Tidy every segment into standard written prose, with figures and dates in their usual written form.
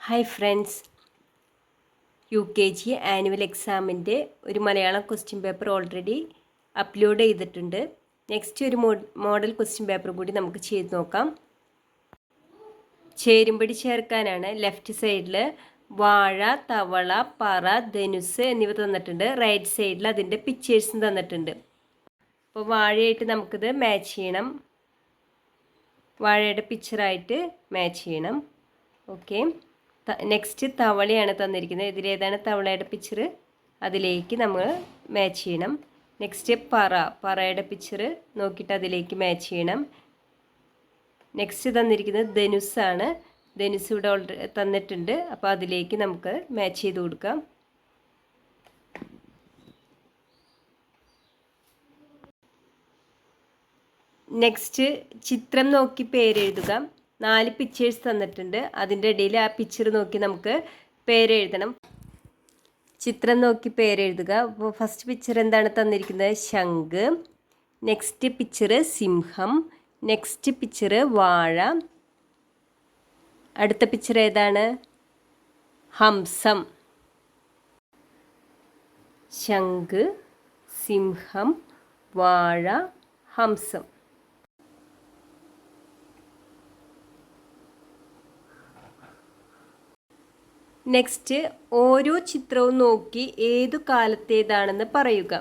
Hi friends, UKG annual എക്സാമിൻ്റെ ഒരു Malayalam question paper already upload ചെയ്തിട്ടുണ്ട്. നെക്സ്റ്റ് ഒരു മോഡൽ ക്വസ്റ്റ്യൻ പേപ്പർ കൂടി നമുക്ക് ചെയ്ത് നോക്കാം. ചേരുംപടി ചേർക്കാനാണ്. ലെഫ്റ്റ് സൈഡിൽ വാഴ, തവള, പറ, ധനുസ് എന്നിവ തന്നിട്ടുണ്ട്. റൈറ്റ് സൈഡിൽ അതിൻ്റെ പിക്ചേഴ്സും തന്നിട്ടുണ്ട്. അപ്പോൾ വാഴയായിട്ട് നമുക്കിത് മാച്ച് ചെയ്യണം. വാഴയുടെ പിക്ചറായിട്ട് മാച്ച് ചെയ്യണം. ഓക്കെ, നെക്സ്റ്റ് തവളയാണ് തന്നിരിക്കുന്നത്. ഇതിലേതാണ് തവളയുടെ പിക്ചർ, അതിലേക്ക് നമ്മൾ മാച്ച് ചെയ്യണം. നെക്സ്റ്റ് പറയുടെ പിക്ചർ നോക്കിയിട്ട് അതിലേക്ക് മാച്ച് ചെയ്യണം. നെക്സ്റ്റ് തന്നിരിക്കുന്നത് ധനുസ്സാണ്. ധനുസ് ഇവിടെ ഓൾറെഡി തന്നിട്ടുണ്ട്, അപ്പോൾ അതിലേക്ക് നമുക്ക് മാച്ച് ചെയ്ത് കൊടുക്കാം. നെക്സ്റ്റ് ചിത്രം നോക്കി പേരെഴുതുക. 4 പിക്ചേഴ്സ് തന്നിട്ടുണ്ട്. അതിൻ്റെ ഇടയിൽ ആ പിക്ചർ നോക്കി നമുക്ക് പേരെഴുതണം. ചിത്രം നോക്കി പേരെഴുതുക. അപ്പോൾ ഫസ്റ്റ് പിക്ചർ എന്താണ് തന്നിരിക്കുന്നത്? ശംഖ്. നെക്സ്റ്റ് പിക്ചർ സിംഹം. നെക്സ്റ്റ് പിക്ചർ വാഴ. അടുത്ത പിക്ചർ ഏതാണ്? ഹംസം. ശംഖ്, സിംഹം, വാഴ, ഹംസം. നെക്സ്റ്റ് ഓരോ ചിത്രവും നോക്കി ഏതു കാലത്തേതാണെന്ന് പറയുക.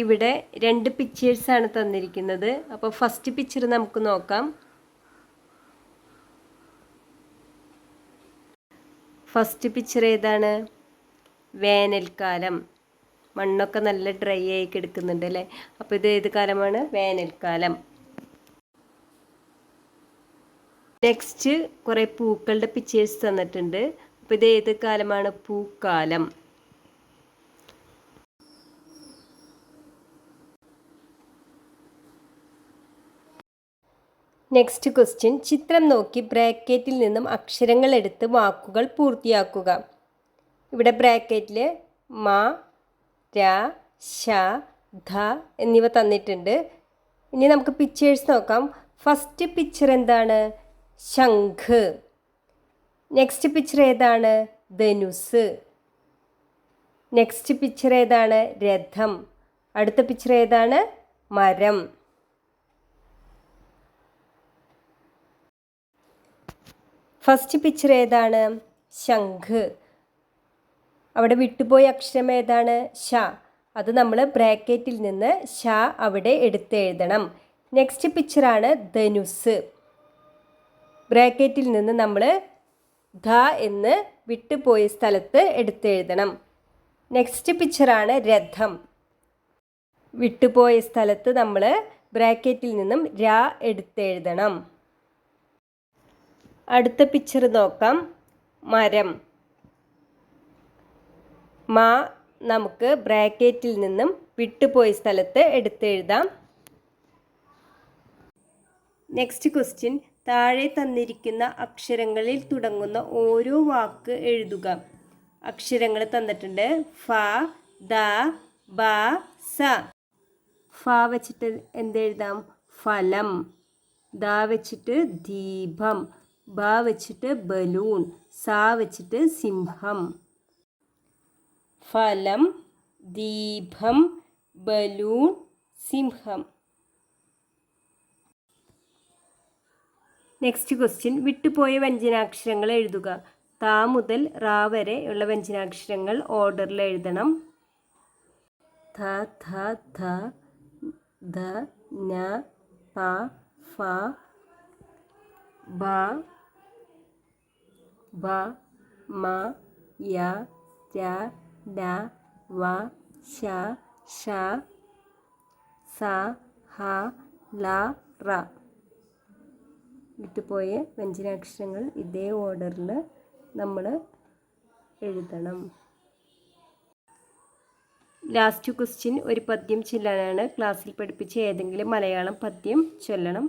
ഇവിടെ 2 പിക്ചേഴ്സാണ് തന്നിരിക്കുന്നത്. അപ്പോൾ ഫസ്റ്റ് പിക്ചർ നമുക്ക് നോക്കാം. ഫസ്റ്റ് പിക്ചർ ഏതാണ്? വേനൽക്കാലം. മണ്ണൊക്കെ നല്ല ഡ്രൈ ആയി കിടക്കുന്നുണ്ട് അല്ലേ? അപ്പോൾ ഇത് ഏത് കാലമാണ്? വേനൽക്കാലം. നെക്സ്റ്റ് കുറേ പൂക്കളുടെ പിക്ചേഴ്സ് തന്നിട്ടുണ്ട്. അപ്പോൾ ഇത് ഏത് കാലമാണ്? പൂക്കാലം. നെക്സ്റ്റ് ക്വസ്റ്റ്യൻ, ചിത്രം നോക്കി ബ്രാക്കറ്റിൽ നിന്നും അക്ഷരങ്ങൾ എടുത്ത് വാക്കുകൾ പൂർത്തിയാക്കുക. ഇവിടെ ബ്രാക്കറ്റിൽ മ, ര, ശ, ധ എന്നിവ തന്നിട്ടുണ്ട്. ഇനി നമുക്ക് പിക്ചേഴ്സ് നോക്കാം. ഫസ്റ്റ് പിക്ചർ എന്താണ്? ശംഖ്. നെക്സ്റ്റ് പിക്ചർ ഏതാണ്? ധനുസ്. നെക്സ്റ്റ് പിക്ചർ ഏതാണ്? രഥം. അടുത്ത പിക്ചർ ഏതാണ്? മരം. ഫസ്റ്റ് പിക്ചർ ഏതാണ്? ശംഖ്. അവിടെ വിട്ടുപോയ അക്ഷരം ഏതാണ്? ഷ. അത് നമ്മൾ ബ്രാക്കറ്റിൽ നിന്ന് ഷ അവിടെ എടുത്തെഴുതണം. നെക്സ്റ്റ് പിക്ചറാണ് ധനുസ്. ബ്രാക്കറ്റിൽ നിന്ന് നമ്മൾ ധ എന്ന് വിട്ടുപോയ സ്ഥലത്ത് എടുത്തെഴുതണം. നെക്സ്റ്റ് പിക്ചറാണ് രഥം. വിട്ടുപോയ സ്ഥലത്ത് നമ്മൾ ബ്രാക്കറ്റിൽ നിന്നും ര എടുത്തെഴുതണം. അടുത്ത പിക്ചർ നോക്കാം. മരം. മ നമുക്ക് ബ്രാക്കറ്റിൽ നിന്നും വിട്ടുപോയ സ്ഥലത്ത് എടുത്തെഴുതാം. നെക്സ്റ്റ് ക്വസ്റ്റ്യൻ, താഴെ തന്നിരിക്കുന്ന അക്ഷരങ്ങളിൽ തുടങ്ങുന്ന ഓരോ വാക്ക് എഴുതുക. അക്ഷരങ്ങൾ തന്നിട്ടുണ്ട്. ഫ, ദ, ബ, സ. ഫ വെച്ചിട്ട് എന്തെഴുതാം? ഫലം. ദ വെച്ചിട്ട് ദീപം. ബ വെച്ചിട്ട് ബലൂൺ. സ വെച്ചിട്ട് സിംഹം. ഫലം, ദീപം, ബലൂൺ, സിംഹം. നെക്സ്റ്റ് ക്വസ്റ്റ്യൻ, വിട്ടുപോയ വ്യഞ്ജനാക്ഷരങ്ങൾ എഴുതുക. ത മുതൽ റ വരെ ഉള്ള വ്യഞ്ജനാക്ഷരങ്ങൾ ഓർഡറിൽ എഴുതണം. ധ, ധ, ധ, ധ, ന, പ, ഫ, ബ, ഭ, മ, യ, ര, ല, വ, ശ, ഷ, സ, ഹ, ല, റ. വിട്ടുപോയ വ്യഞ്ജനാക്ഷരങ്ങൾ ഇതേ ഓർഡറിൽ നമ്മൾ എഴുതണം. ലാസ്റ്റ് ക്വസ്റ്റ്യൻ, ഒരു പദ്യം ചൊല്ലാനാണ്. ക്ലാസ്സിൽ പഠിപ്പിച്ച ഏതെങ്കിലും മലയാളം പദ്യം ചൊല്ലണം.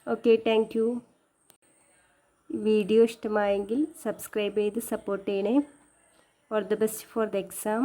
Okay, thank you. വീഡിയോ ഇഷ്ടമായെങ്കിൽ സബ്സ്ക്രൈബ് ചെയ്ത് സപ്പോർട്ട് ചെയ്യണേ. All the best for the exam.